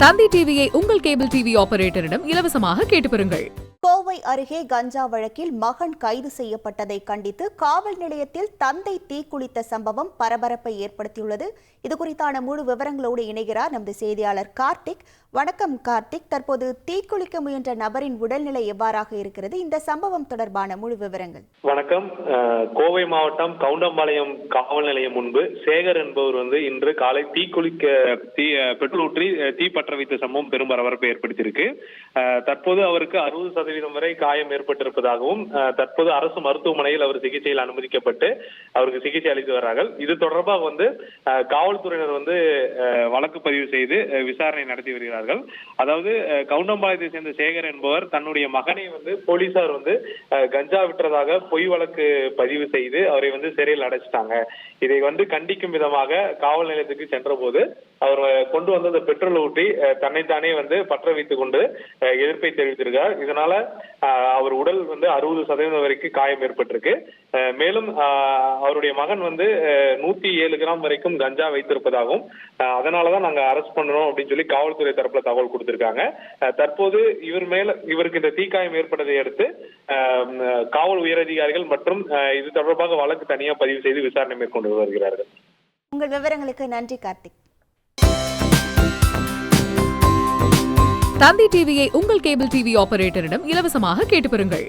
தந்தி டிவியை உங்கள் cable TV ஆபரேட்டரிடம் இலவசமாக கேட்டு பெறுங்கள். கோவை அருகே கஞ்சா வழக்கில் மகன் கைது செய்யப்பட்டதை கண்டித்து காவல் நிலையத்தில் தந்தை தீக்குளித்த சம்பவம் பரபரப்பை ஏற்படுத்தியுள்ளது. இதுகுறித்தான முழு விவரங்களோடு இணைகிறார் நமது செய்தியாளர் கார்த்திக். வணக்கம் கார்த்திக். தற்போது தீக்குளிக்க முயன்ற நபரின் உடல்நிலை எவ்வாறாக இருக்கிறது? இந்த சம்பவம் தொடர்பான முழு விவரங்கள். வணக்கம். கோவை மாவட்டம் கவுண்டம்பாளையம் காவல் நிலையம் முன்பு சேகர் என்பவர் இன்று காலை பெட்ரோல் ஊற்றி தீ பற்ற வைத்த சம்பவம் பெரும் பரபரப்பை ஏற்படுத்தியிருக்கு. தற்போது அவருக்கு 60% வரை காயம் ஏற்பட்டிருப்பதாகவும் தற்போது அரசு மருத்துவமனையில் அவர் சிகிச்சையில் அனுமதிக்கப்பட்டு அவருக்கு சிகிச்சை அளித்து வர்றார்கள். இது தொடர்பாக காவல்துறையினர் வழக்கு பதிவு செய்து விசாரணை நடத்தி வருகிறார்கள். அதாவது கவுண்டம்பாளையத்தை சேர்ந்த சேகர் என்பவர் தன்னுடைய மகனை போலீசார் கஞ்சா விற்றதாக பொய் வழக்கு பதிவு செய்து அவரை சிறையில் அடைச்சிட்டாங்க. இதை கண்டிக்கும் விதமாக காவல் நிலையத்துக்கு சென்ற போது அவர் கொண்டு வந்த பெட்ரோல் ஊற்றி தன்னைத்தானே பற்ற வைத்துக் கொண்டு எதிர்ப்பை தெரிவித்திருக்கிறார். இதனால அவர் உடல் 60% வரைக்கும் காயம் ஏற்பட்டிருக்கு. மேலும் அவருடைய மகன் 107 கிராம் வரைக்கும் கஞ்சா வைத்திருப்பதாகவும் அதனாலதான் நாங்க அரெஸ்ட் பண்ணணும் அப்படின்னு சொல்லி காவல்துறை தரப்புல தகவல் கொடுத்திருக்காங்க. தற்போது இவருக்கு இந்த தீக்காயம் ஏற்பட்டதை அடுத்து காவல் உயரதிகாரிகள் மற்றும் இது தொடர்பாக வழக்கு தனியா பதிவு செய்து விசாரணை மேற்கொண்டு வருகிறார்கள். உங்கள் விவரங்களுக்கு நன்றி கார்த்திக். தந்தி டிவியை உங்கள் கேபிள் டிவி ஆபரேட்டரிடம் இலவசமாக கேட்டு பெறுங்கள்.